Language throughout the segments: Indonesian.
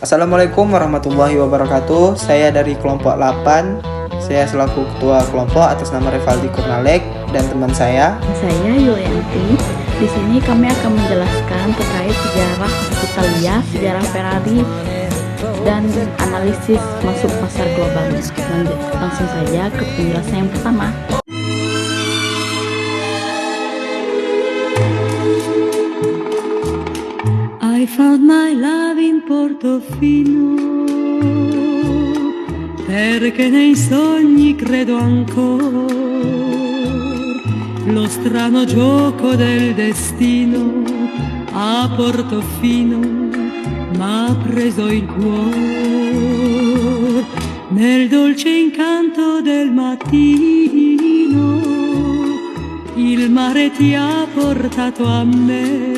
Assalamualaikum warahmatullahi wabarakatuh. Saya dari kelompok 8. Saya selaku ketua kelompok atas nama Revaldi Kurnalek dan teman saya. Saya Yulianti. Di sini kami akan menjelaskan terkait sejarah Italia, sejarah Ferrari, dan analisis masuk pasar globalnya. Langsung saja ke penjelasan yang pertama. I found my love in Portofino, perché nei sogni credo ancora, lo strano gioco del destino a Portofino m'ha preso il cuore, nel dolce incanto del mattino, il mare ti ha portato a me.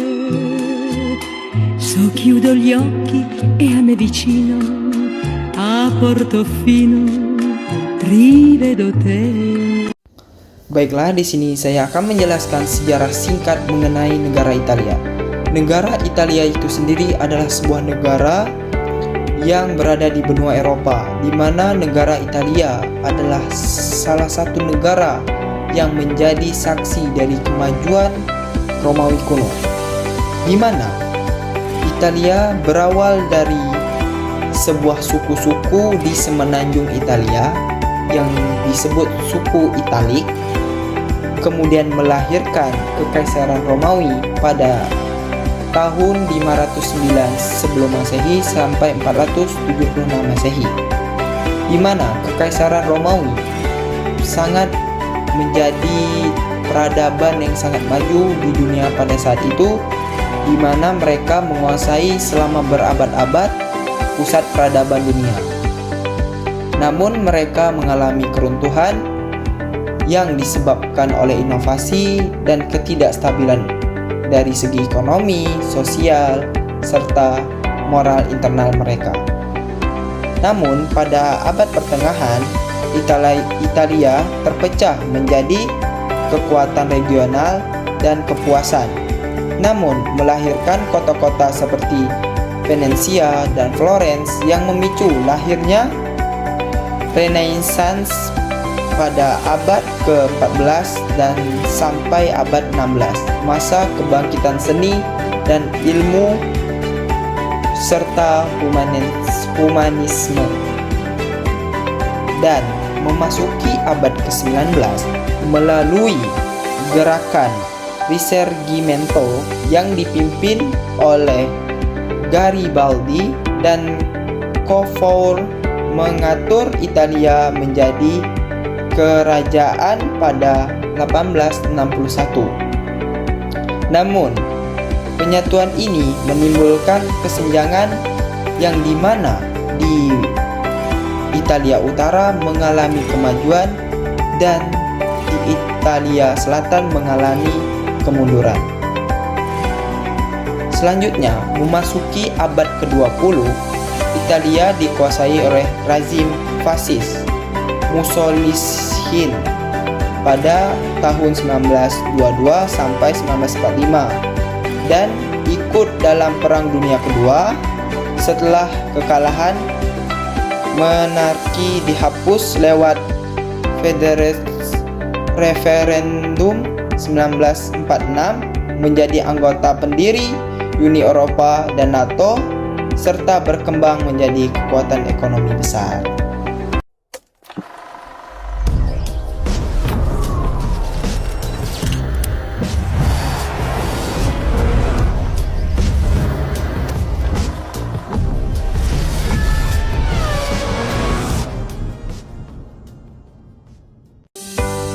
So chiudo gli occhi e a me vicino, a Portofino, rivedo te. Baiklah, di sini saya akan menjelaskan sejarah singkat mengenai negara Italia. Negara Italia itu sendiri adalah sebuah negara yang berada di benua Eropa, di mana negara Italia adalah salah satu negara yang menjadi saksi dari kemajuan Romawi kuno, di mana Italia berawal dari sebuah suku-suku di semenanjung Italia yang disebut suku Italik, kemudian melahirkan Kekaisaran Romawi pada tahun 509 sebelum Masehi sampai 476 Masehi, di mana Kekaisaran Romawi sangat menjadi peradaban yang sangat maju di dunia pada saat itu, di mana mereka menguasai selama berabad-abad pusat peradaban dunia. Namun mereka mengalami keruntuhan yang disebabkan oleh inovasi dan ketidakstabilan dari segi ekonomi, sosial, serta moral internal mereka. Namun pada abad pertengahan, Italia terpecah menjadi kekuatan regional dan kepuasan, namun melahirkan kota-kota seperti Venesia dan Florence yang memicu lahirnya Renaissance pada abad ke-14 dan sampai abad 16, masa kebangkitan seni dan ilmu serta humanisme. Dan memasuki abad ke-19 melalui gerakan Risorgimento yang dipimpin oleh Garibaldi dan Cavour mengatur Italia menjadi kerajaan pada 1861. Namun, penyatuan ini menimbulkan kesenjangan yang dimana di Italia Utara mengalami kemajuan dan di Italia Selatan mengalami kemunduran. Selanjutnya, memasuki abad ke-20, Italia dikuasai oleh rezim fasis Mussolini pada tahun 1922 sampai 1945 dan ikut dalam Perang Dunia Kedua. Setelah kekalahan, monarki dihapus lewat referendum 1946, menjadi anggota pendiri Uni Eropa dan NATO, serta berkembang menjadi kekuatan ekonomi besar.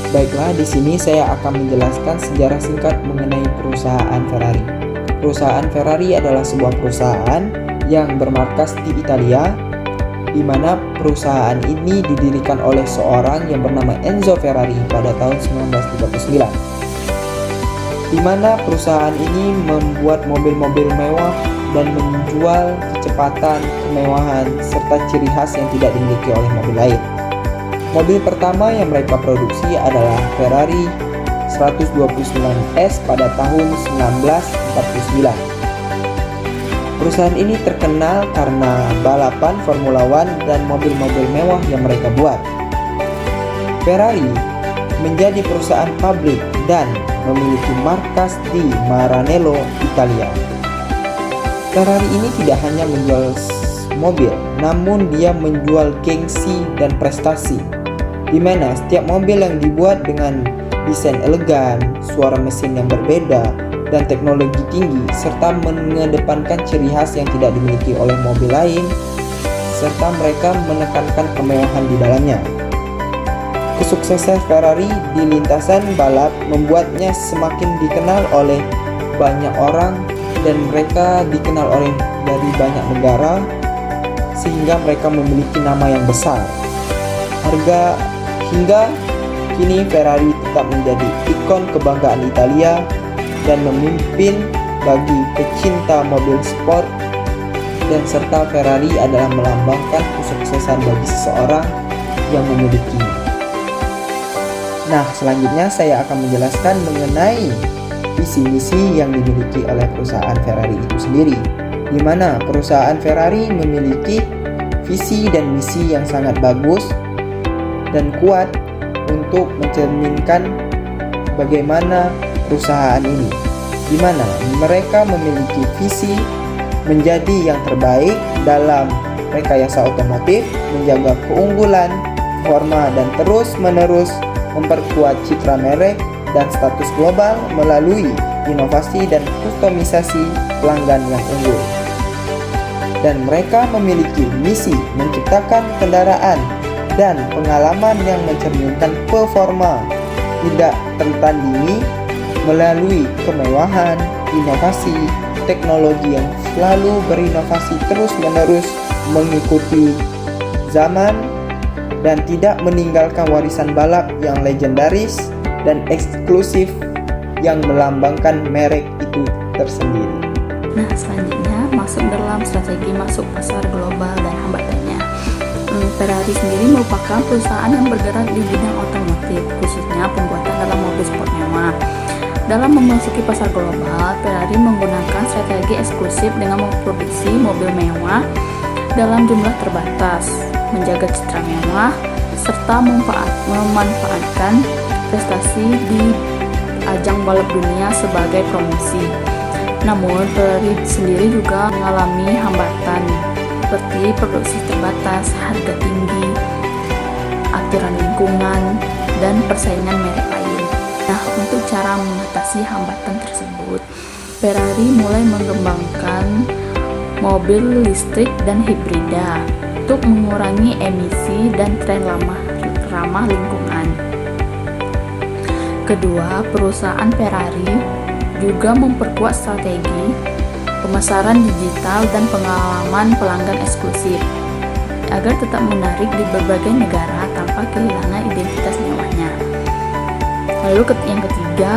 Baiklah, di sini saya akan menjelaskan sejarah singkat mengenai perusahaan Ferrari. Perusahaan Ferrari adalah sebuah perusahaan yang bermarkas di Italia, di mana perusahaan ini didirikan oleh seorang yang bernama Enzo Ferrari pada tahun 1939. Di mana perusahaan ini membuat mobil-mobil mewah dan menjual kecepatan, kemewahan, serta ciri khas yang tidak dimiliki oleh mobil lain. Mobil pertama yang mereka produksi adalah Ferrari 129S pada tahun 1949. Perusahaan ini terkenal karena balapan Formula One dan mobil-mobil mewah yang mereka buat. Ferrari menjadi perusahaan pabrik dan memiliki markas di Maranello, Italia. Ferrari ini tidak hanya menjual mobil, namun dia menjual gengsi dan prestasi, di mana setiap mobil yang dibuat dengan desain elegan, suara mesin yang berbeda, dan teknologi tinggi, serta mengedepankan ciri khas yang tidak dimiliki oleh mobil lain, serta mereka menekankan kemewahan di dalamnya. Kesuksesan Ferrari di lintasan balap membuatnya semakin dikenal oleh banyak orang dan mereka dikenal oleh dari banyak negara, sehingga mereka memiliki nama yang besar. Hingga kini Ferrari tetap menjadi ikon kebanggaan Italia dan memimpin bagi pecinta mobil sport, dan serta Ferrari adalah melambangkan kesuksesan bagi seseorang yang memilikinya. Nah, selanjutnya saya akan menjelaskan mengenai visi misi yang dimiliki oleh perusahaan Ferrari itu sendiri, di mana perusahaan Ferrari memiliki visi dan misi yang sangat bagus dan kuat untuk mencerminkan bagaimana perusahaan ini, di mana mereka memiliki visi menjadi yang terbaik dalam rekayasa otomotif, menjaga keunggulan, performa, dan terus-menerus memperkuat citra merek dan status global melalui inovasi dan kustomisasi pelanggan yang unggul. Dan mereka memiliki misi menciptakan kendaraan dan pengalaman yang mencerminkan performa tidak tertandingi melalui kemewahan, inovasi, teknologi yang selalu berinovasi terus-menerus mengikuti zaman dan tidak meninggalkan warisan balap yang legendaris dan eksklusif yang melambangkan merek itu tersendiri. Nah, selanjutnya masuk dalam strategi masuk pasar global dan hambatannya. Ferrari sendiri merupakan perusahaan yang bergerak di bidang otomotif, khususnya pembuatan dalam mobil sport mewah. Dalam memasuki pasar global, Ferrari menggunakan strategi eksklusif dengan memproduksi mobil mewah dalam jumlah terbatas, menjaga citra mewah, serta memanfaatkan prestasi di ajang balap dunia sebagai promosi. Namun, Ferrari sendiri juga mengalami hambatan seperti produksi terbatas, harga tinggi, aturan lingkungan, dan persaingan merek lain. Nah, untuk cara mengatasi hambatan tersebut, Ferrari mulai mengembangkan mobil listrik dan hibrida untuk mengurangi emisi dan tren ramah lingkungan. Kedua, perusahaan Ferrari juga memperkuat strategi pemasaran digital dan pengalaman pelanggan eksklusif agar tetap menarik di berbagai negara tanpa kehilangan identitas mewahnya. Lalu yang ketiga,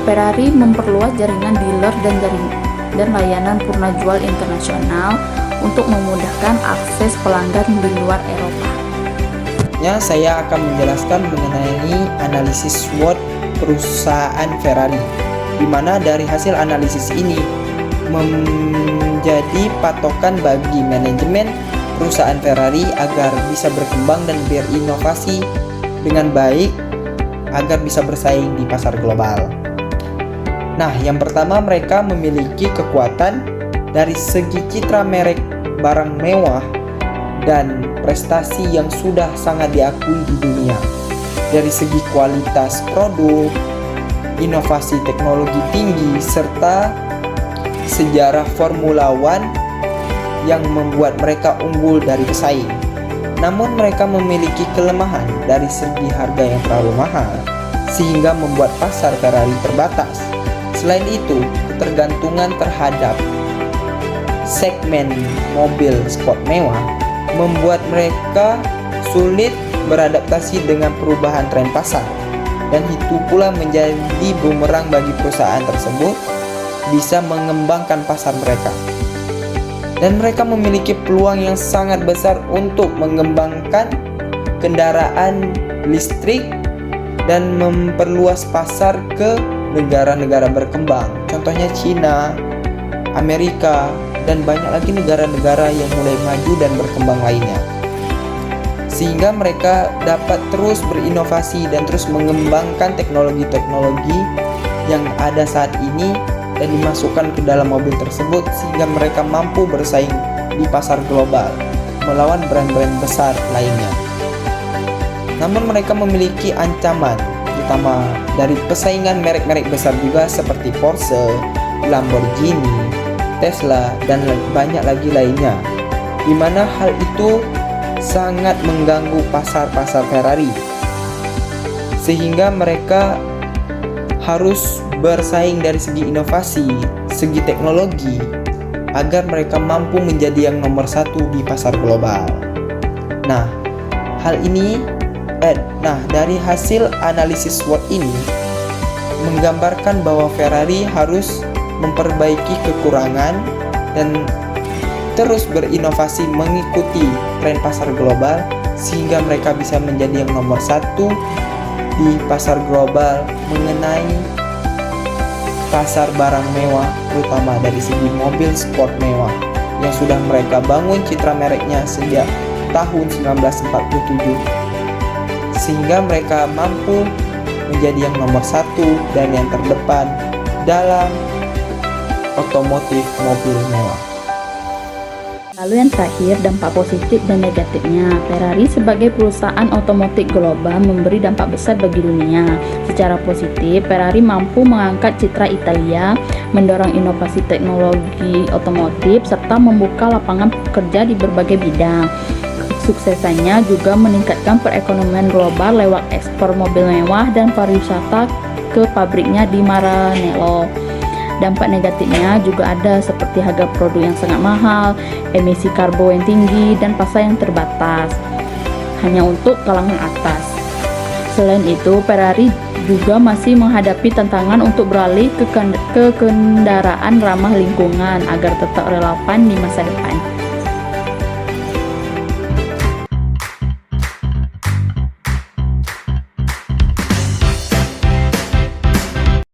Ferrari memperluas jaringan dealer dan layanan purna jual internasional untuk memudahkan akses pelanggan di luar Eropa. Saya akan menjelaskan mengenai analisis SWOT perusahaan Ferrari, di mana dari hasil analisis ini menjadi patokan bagi manajemen perusahaan Ferrari agar bisa berkembang dan berinovasi dengan baik agar bisa bersaing di pasar global. Nah, yang pertama, mereka memiliki kekuatan dari segi citra merek barang mewah dan prestasi yang sudah sangat diakui di dunia. Dari segi kualitas produk, inovasi teknologi tinggi, serta sejarah Formula One yang membuat mereka unggul dari pesaing. Namun mereka memiliki kelemahan dari segi harga yang terlalu mahal, sehingga membuat pasar Ferrari terbatas. Selain itu, ketergantungan terhadap segmen mobil sport mewah membuat mereka sulit beradaptasi dengan perubahan tren pasar, dan itu pula menjadi bumerang bagi perusahaan tersebut bisa mengembangkan pasar mereka. Dan mereka memiliki peluang yang sangat besar untuk mengembangkan kendaraan listrik dan memperluas pasar ke negara-negara berkembang, contohnya Cina, Amerika, dan banyak lagi negara-negara yang mulai maju dan berkembang lainnya. Sehingga mereka dapat terus berinovasi dan terus mengembangkan teknologi-teknologi yang ada saat ini dan dimasukkan ke dalam mobil tersebut sehingga mereka mampu bersaing di pasar global melawan brand-brand besar lainnya. Namun mereka memiliki ancaman, terutama dari persaingan merek-merek besar juga seperti Porsche, Lamborghini, Tesla, dan banyak lagi lainnya, di mana hal itu sangat mengganggu pasar-pasar Ferrari, sehingga mereka harus bersaing dari segi inovasi, segi teknologi, agar mereka mampu menjadi yang nomor satu di pasar global. Nah, dari hasil analisis SWOT ini menggambarkan bahwa Ferrari harus memperbaiki kekurangan dan terus berinovasi mengikuti tren pasar global sehingga mereka bisa menjadi yang nomor satu di pasar global mengenai pasar barang mewah, terutama dari segi mobil sport mewah yang sudah mereka bangun citra mereknya sejak tahun 1947 sehingga mereka mampu menjadi yang nomor satu dan yang terdepan dalam otomotif mobil mewah. Lalu yang terakhir, dampak positif dan negatifnya. Ferrari sebagai perusahaan otomotif global memberi dampak besar bagi dunia. Secara positif, Ferrari mampu mengangkat citra Italia, mendorong inovasi teknologi otomotif, serta membuka lapangan kerja di berbagai bidang. Kesuksesannya juga meningkatkan perekonomian global lewat ekspor mobil mewah dan pariwisata ke pabriknya di Maranello. Dampak negatifnya juga ada seperti harga produk yang sangat mahal, emisi karbon yang tinggi, dan pasar yang terbatas hanya untuk kalangan atas. Selain itu, Ferrari juga masih menghadapi tantangan untuk beralih ke kendaraan ramah lingkungan agar tetap relevan di masa depan.